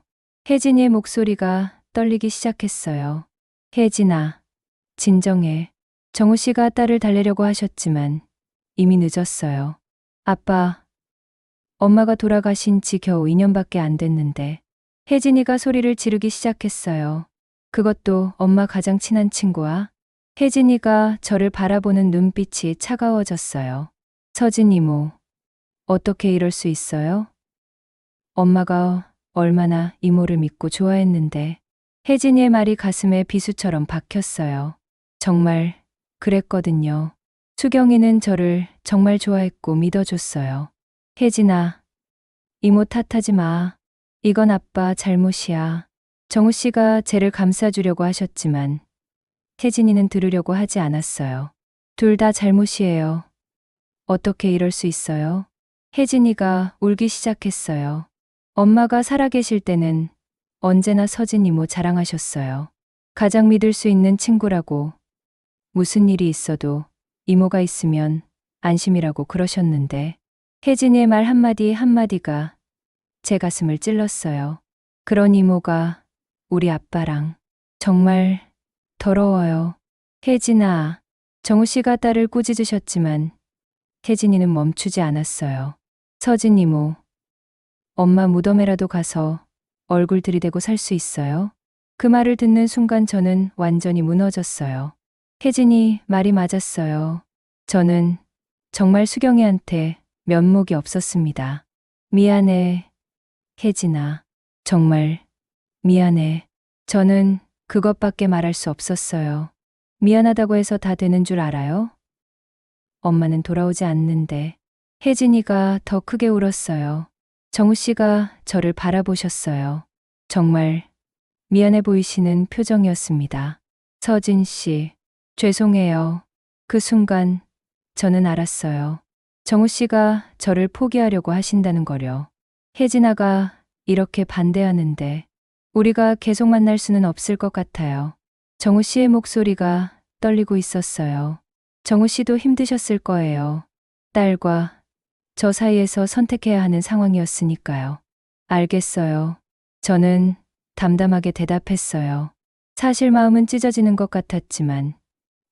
혜진이의 목소리가 떨리기 시작했어요. 혜진아, 진정해. 정우 씨가 딸을 달래려고 하셨지만 이미 늦었어요. 아빠, 엄마가 돌아가신 지 겨우 2년밖에 안 됐는데. 혜진이가 소리를 지르기 시작했어요. 그것도 엄마 가장 친한 친구와. 혜진이가 저를 바라보는 눈빛이 차가워졌어요. 서진 이모, 어떻게 이럴 수 있어요? 엄마가 얼마나 이모를 믿고 좋아했는데. 혜진이의 말이 가슴에 비수처럼 박혔어요. 정말 그랬거든요. 수경이는 저를 정말 좋아했고 믿어줬어요. 혜진아, 이모 탓하지 마. 이건 아빠 잘못이야. 정우 씨가 쟤를 감싸주려고 하셨지만 혜진이는 들으려고 하지 않았어요. 둘 다 잘못이에요. 어떻게 이럴 수 있어요? 혜진이가 울기 시작했어요. 엄마가 살아계실 때는 언제나 서진 이모 자랑하셨어요. 가장 믿을 수 있는 친구라고. 무슨 일이 있어도 이모가 있으면 안심이라고 그러셨는데. 혜진이의 말 한마디 한마디가 제 가슴을 찔렀어요. 그런 이모가 우리 아빠랑. 정말 더러워요. 혜진아. 정우 씨가 딸을 꾸짖으셨지만 혜진이는 멈추지 않았어요. 서진 이모, 엄마 무덤에라도 가서 얼굴 들이대고 살 수 있어요? 그 말을 듣는 순간 저는 완전히 무너졌어요. 혜진이 말이 맞았어요. 저는 정말 수경이한테 면목이 없었습니다. 미안해, 혜진아. 정말 미안해. 저는 그것밖에 말할 수 없었어요. 미안하다고 해서 다 되는 줄 알아요? 엄마는 돌아오지 않는데. 혜진이가 더 크게 울었어요. 정우 씨가 저를 바라보셨어요. 정말 미안해 보이시는 표정이었습니다. 서진 씨, 죄송해요. 그 순간 저는 알았어요. 정우 씨가 저를 포기하려고 하신다는 거려. 혜진아가 이렇게 반대하는데 우리가 계속 만날 수는 없을 것 같아요. 정우 씨의 목소리가 떨리고 있었어요. 정우 씨도 힘드셨을 거예요. 딸과 저 사이에서 선택해야 하는 상황이었으니까요. 알겠어요. 저는 담담하게 대답했어요. 사실 마음은 찢어지는 것 같았지만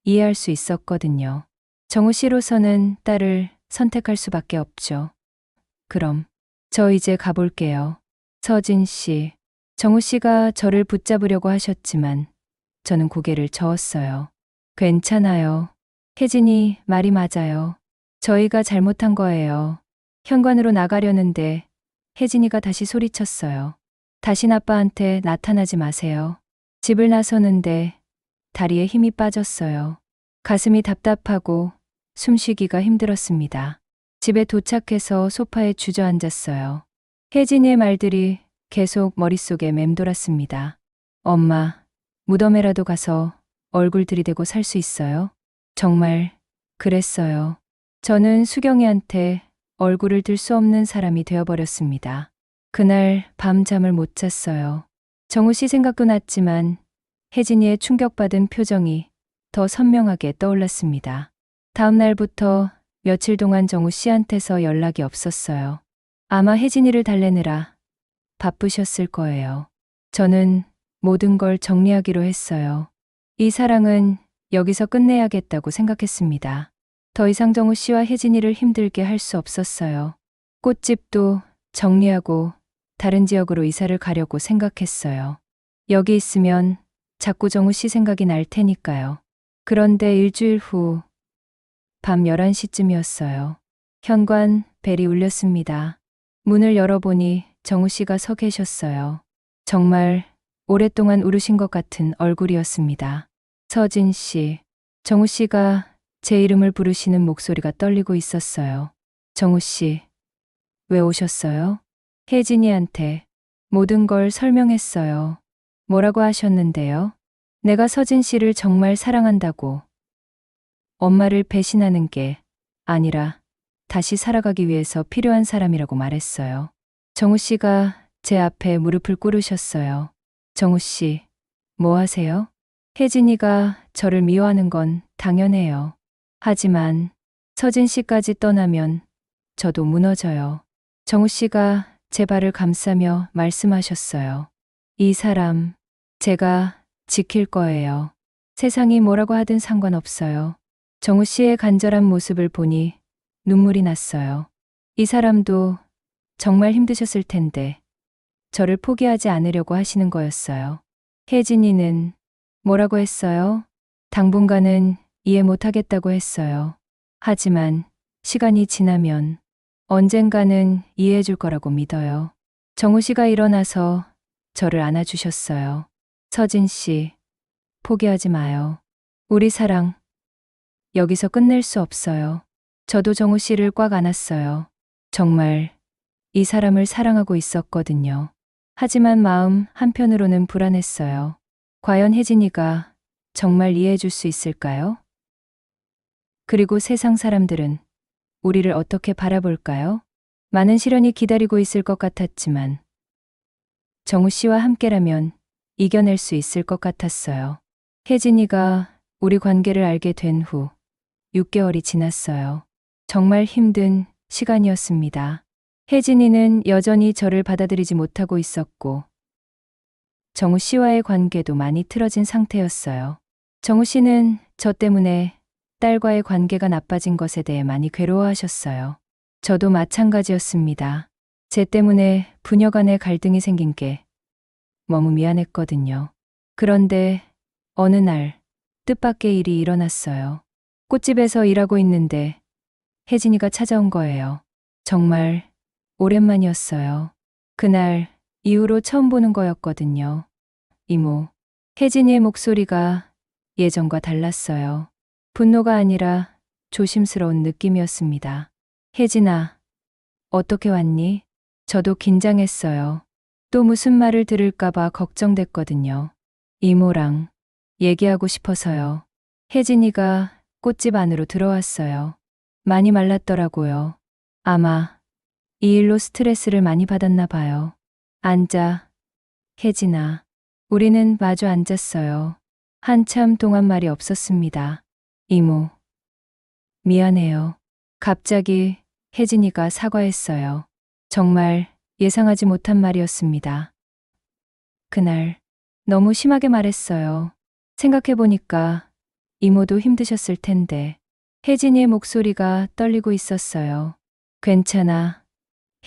이해할 수 있었거든요. 정우 씨로서는 딸을 선택할 수밖에 없죠. 그럼 저 이제 가볼게요. 서진 씨, 정우 씨가 저를 붙잡으려고 하셨지만 저는 고개를 저었어요. 괜찮아요. 혜진이 말이 맞아요. 저희가 잘못한 거예요. 현관으로 나가려는데 혜진이가 다시 소리쳤어요. 다신 아빠한테 나타나지 마세요. 집을 나서는데 다리에 힘이 빠졌어요. 가슴이 답답하고 숨쉬기가 힘들었습니다. 집에 도착해서 소파에 주저앉았어요. 혜진이의 말들이 계속 머릿속에 맴돌았습니다. 엄마, 무덤에라도 가서 얼굴 들이대고 살 수 있어요? 정말 그랬어요. 저는 수경이한테 얼굴을 들 수 없는 사람이 되어버렸습니다. 그날 밤 잠을 못 잤어요. 정우 씨 생각도 났지만 혜진이의 충격받은 표정이 더 선명하게 떠올랐습니다. 다음 날부터 며칠 동안 정우 씨한테서 연락이 없었어요. 아마 혜진이를 달래느라 바쁘셨을 거예요. 저는 모든 걸 정리하기로 했어요. 이 사랑은 여기서 끝내야겠다고 생각했습니다. 더 이상 정우 씨와 혜진이를 힘들게 할 수 없었어요. 꽃집도 정리하고 다른 지역으로 이사를 가려고 생각했어요. 여기 있으면 자꾸 정우 씨 생각이 날 테니까요. 그런데 일주일 후 밤 11시쯤이었어요. 현관 벨이 울렸습니다. 문을 열어보니 정우 씨가 서 계셨어요. 정말 오랫동안 울으신 것 같은 얼굴이었습니다. 서진 씨, 정우 씨가 제 이름을 부르시는 목소리가 떨리고 있었어요. 정우 씨, 왜 오셨어요? 혜진이한테 모든 걸 설명했어요. 뭐라고 하셨는데요? 내가 서진 씨를 정말 사랑한다고. 엄마를 배신하는 게 아니라 다시 살아가기 위해서 필요한 사람이라고 말했어요. 정우 씨가 제 앞에 무릎을 꿇으셨어요. 정우 씨, 뭐 하세요? 혜진이가 저를 미워하는 건 당연해요. 하지만 서진 씨까지 떠나면 저도 무너져요. 정우 씨가 제 발을 감싸며 말씀하셨어요. 이 사람, 제가 지킬 거예요. 세상이 뭐라고 하든 상관없어요. 정우 씨의 간절한 모습을 보니 눈물이 났어요. 이 사람도 정말 힘드셨을 텐데 저를 포기하지 않으려고 하시는 거였어요. 혜진이는 뭐라고 했어요? 당분간은 이해 못하겠다고 했어요. 하지만 시간이 지나면 언젠가는 이해해 줄 거라고 믿어요. 정우 씨가 일어나서 저를 안아주셨어요. 서진 씨, 포기하지 마요. 우리 사랑, 여기서 끝낼 수 없어요. 저도 정우 씨를 꽉 안았어요. 정말 이 사람을 사랑하고 있었거든요. 하지만 마음 한편으로는 불안했어요. 과연 혜진이가 정말 이해해 줄 수 있을까요? 그리고 세상 사람들은 우리를 어떻게 바라볼까요? 많은 시련이 기다리고 있을 것 같았지만 정우 씨와 함께라면 이겨낼 수 있을 것 같았어요. 혜진이가 우리 관계를 알게 된 후 6개월이 지났어요. 정말 힘든 시간이었습니다. 혜진이는 여전히 저를 받아들이지 못하고 있었고 정우 씨와의 관계도 많이 틀어진 상태였어요. 정우 씨는 저 때문에 딸과의 관계가 나빠진 것에 대해 많이 괴로워하셨어요. 저도 마찬가지였습니다. 제 때문에 부녀 간의 갈등이 생긴 게 너무 미안했거든요. 그런데 어느 날 뜻밖의 일이 일어났어요. 꽃집에서 일하고 있는데 혜진이가 찾아온 거예요. 정말 오랜만이었어요. 그날 이후로 처음 보는 거였거든요. 이모, 혜진이의 목소리가 예전과 달랐어요. 분노가 아니라 조심스러운 느낌이었습니다. 혜진아, 어떻게 왔니? 저도 긴장했어요. 또 무슨 말을 들을까봐 걱정됐거든요. 이모랑 얘기하고 싶어서요. 혜진이가 꽃집 안으로 들어왔어요. 많이 말랐더라고요. 아마 이 일로 스트레스를 많이 받았나 봐요. 앉아, 혜진아. 우리는 마주 앉았어요. 한참 동안 말이 없었습니다. 이모, 미안해요. 갑자기 혜진이가 사과했어요. 정말 예상하지 못한 말이었습니다. 그날 너무 심하게 말했어요. 생각해보니까 이모도 힘드셨을 텐데. 혜진이의 목소리가 떨리고 있었어요. 괜찮아,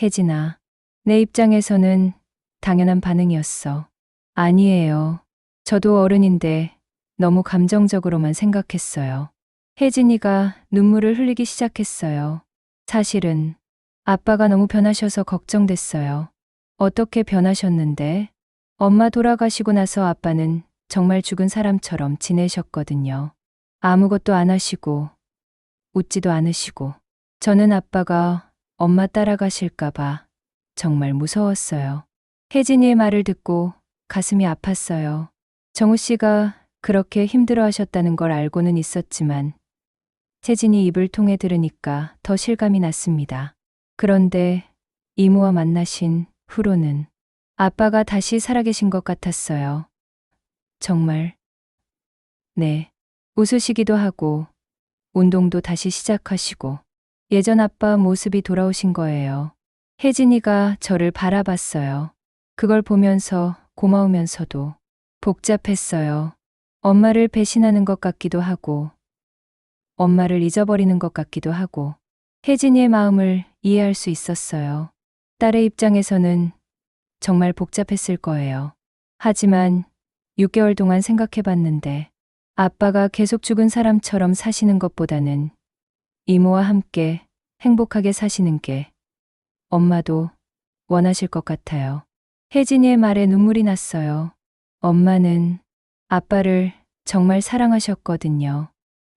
혜진아. 내 입장에서는 당연한 반응이었어. 아니에요. 저도 어른인데 너무 감정적으로만 생각했어요. 혜진이가 눈물을 흘리기 시작했어요. 사실은 아빠가 너무 변하셔서 걱정됐어요. 어떻게 변하셨는데? 엄마 돌아가시고 나서 아빠는 정말 죽은 사람처럼 지내셨거든요. 아무것도 안 하시고, 웃지도 않으시고. 저는 아빠가 엄마 따라가실까봐 정말 무서웠어요. 혜진이의 말을 듣고 가슴이 아팠어요. 정우 씨가 그렇게 힘들어 하셨다는 걸 알고는 있었지만, 혜진이 입을 통해 들으니까 더 실감이 났습니다. 그런데 이모와 만나신 후로는 아빠가 다시 살아계신 것 같았어요. 정말. 네. 웃으시기도 하고, 운동도 다시 시작하시고, 예전 아빠 모습이 돌아오신 거예요. 혜진이가 저를 바라봤어요. 그걸 보면서 고마우면서도 복잡했어요. 엄마를 배신하는 것 같기도 하고, 엄마를 잊어버리는 것 같기도 하고, 혜진이의 마음을 이해할 수 있었어요. 딸의 입장에서는 정말 복잡했을 거예요. 하지만 6개월 동안 생각해봤는데, 아빠가 계속 죽은 사람처럼 사시는 것보다는 이모와 함께 행복하게 사시는 게 엄마도 원하실 것 같아요. 혜진이의 말에 눈물이 났어요. 엄마는 아빠를 정말 사랑하셨거든요.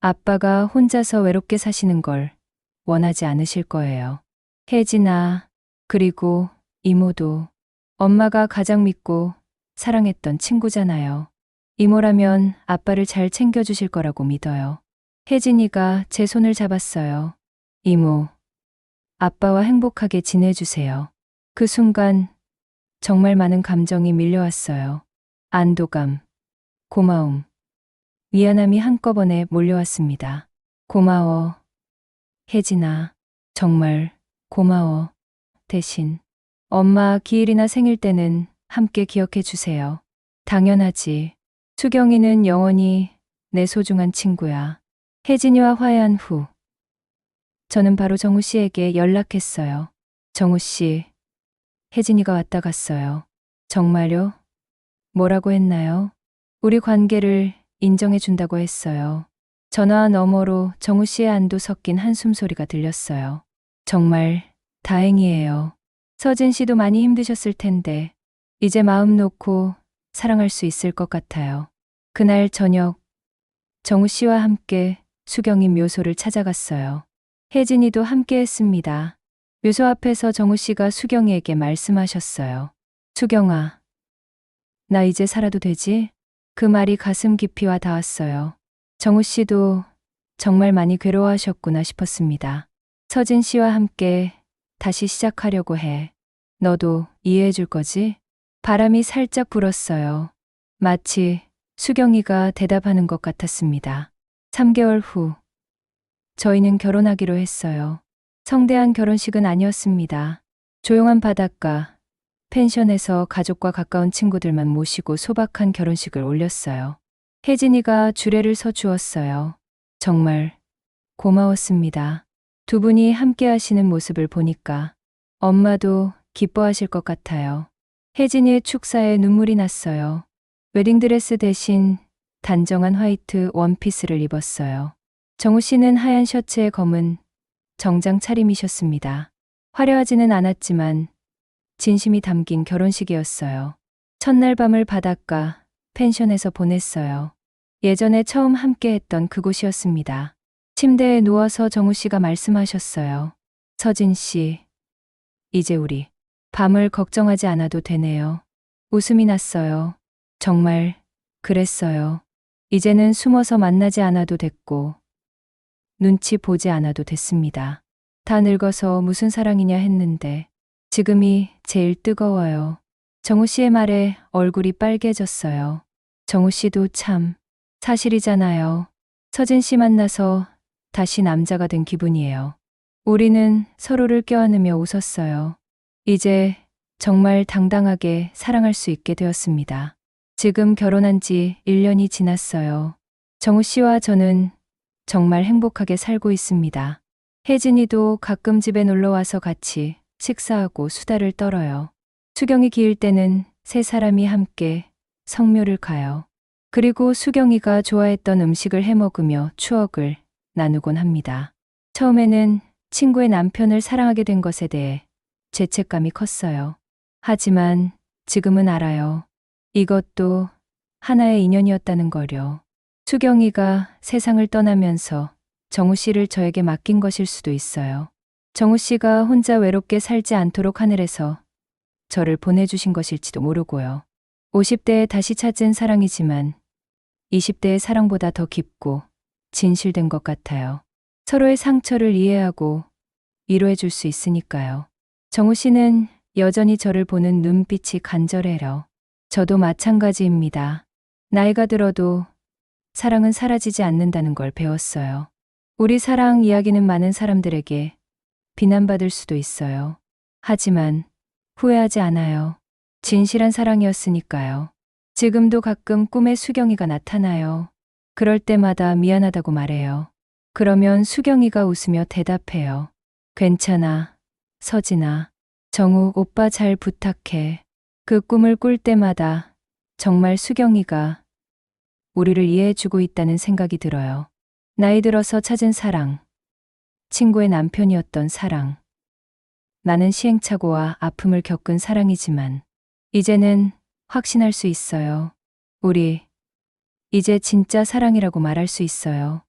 아빠가 혼자서 외롭게 사시는 걸 원하지 않으실 거예요. 혜진아, 그리고 이모도 엄마가 가장 믿고 사랑했던 친구잖아요. 이모라면 아빠를 잘 챙겨주실 거라고 믿어요. 혜진이가 제 손을 잡았어요. 이모, 아빠와 행복하게 지내주세요. 그 순간 정말 많은 감정이 밀려왔어요. 안도감, 고마움, 미안함이 한꺼번에 몰려왔습니다. 고마워. 혜진아, 정말 고마워. 대신 엄마 기일이나 생일 때는 함께 기억해 주세요. 당연하지. 수경이는 영원히 내 소중한 친구야. 혜진이와 화해한 후 저는 바로 정우 씨에게 연락했어요. 정우 씨, 혜진이가 왔다 갔어요. 정말요? 뭐라고 했나요? 우리 관계를 인정해 준다고 했어요. 전화 너머로 정우 씨의 안도 섞인 한숨 소리가 들렸어요. 정말 다행이에요. 서진 씨도 많이 힘드셨을 텐데 이제 마음 놓고 사랑할 수 있을 것 같아요. 그날 저녁 정우 씨와 함께 수경이 묘소를 찾아갔어요. 혜진이도 함께 했습니다. 묘소 앞에서 정우 씨가 수경이에게 말씀하셨어요. 수경아, 나 이제 살아도 되지? 그 말이 가슴 깊이 와 닿았어요. 정우 씨도 정말 많이 괴로워하셨구나 싶었습니다. 서진 씨와 함께 다시 시작하려고 해. 너도 이해해 줄 거지? 바람이 살짝 불었어요. 마치 수경이가 대답하는 것 같았습니다. 3개월 후, 저희는 결혼하기로 했어요. 성대한 결혼식은 아니었습니다. 조용한 바닷가, 펜션에서 가족과 가까운 친구들만 모시고 소박한 결혼식을 올렸어요. 혜진이가 주례를 서주었어요. 정말 고마웠습니다. 두 분이 함께 하시는 모습을 보니까 엄마도 기뻐하실 것 같아요. 혜진이의 축사에 눈물이 났어요. 웨딩드레스 대신 단정한 화이트 원피스를 입었어요. 정우 씨는 하얀 셔츠에 검은 정장 차림이셨습니다. 화려하지는 않았지만 진심이 담긴 결혼식이었어요. 첫날 밤을 바닷가 펜션에서 보냈어요. 예전에 처음 함께 했던 그곳이었습니다. 침대에 누워서 정우 씨가 말씀하셨어요. 서진 씨, 이제 우리 밤을 걱정하지 않아도 되네요. 웃음이 났어요. 정말 그랬어요. 이제는 숨어서 만나지 않아도 됐고 눈치 보지 않아도 됐습니다. 다 늙어서 무슨 사랑이냐 했는데 지금이 제일 뜨거워요. 정우 씨의 말에 얼굴이 빨개졌어요. 정우 씨도 참 사실이잖아요. 서진 씨 만나서 다시 남자가 된 기분이에요. 우리는 서로를 껴안으며 웃었어요. 이제 정말 당당하게 사랑할 수 있게 되었습니다. 지금 결혼한 지 1년이 지났어요. 정우 씨와 저는 정말 행복하게 살고 있습니다. 혜진이도 가끔 집에 놀러 와서 같이 식사하고 수다를 떨어요. 수경이 기일 때는 세 사람이 함께 성묘를 가요. 그리고 수경이가 좋아했던 음식을 해 먹으며 추억을 나누곤 합니다. 처음에는 친구의 남편을 사랑하게 된 것에 대해 죄책감이 컸어요. 하지만 지금은 알아요. 이것도 하나의 인연이었다는 거요. 수경이가 세상을 떠나면서 정우 씨를 저에게 맡긴 것일 수도 있어요. 정우 씨가 혼자 외롭게 살지 않도록 하늘에서 저를 보내주신 것일지도 모르고요. 50대에 다시 찾은 사랑이지만 20대의 사랑보다 더 깊고 진실된 것 같아요. 서로의 상처를 이해하고 위로해 줄 수 있으니까요. 정우 씨는 여전히 저를 보는 눈빛이 간절해요. 저도 마찬가지입니다. 나이가 들어도 사랑은 사라지지 않는다는 걸 배웠어요. 우리 사랑 이야기는 많은 사람들에게 비난받을 수도 있어요. 하지만 후회하지 않아요. 진실한 사랑이었으니까요. 지금도 가끔 꿈에 수경이가 나타나요. 그럴 때마다 미안하다고 말해요. 그러면 수경이가 웃으며 대답해요. 괜찮아, 서진아. 정우 오빠 잘 부탁해. 그 꿈을 꿀 때마다 정말 수경이가 우리를 이해해주고 있다는 생각이 들어요. 나이 들어서 찾은 사랑, 친구의 남편이었던 사랑, 많은 시행착오와 아픔을 겪은 사랑이지만 이제는 확신할 수 있어요. 우리 이제 진짜 사랑이라고 말할 수 있어요.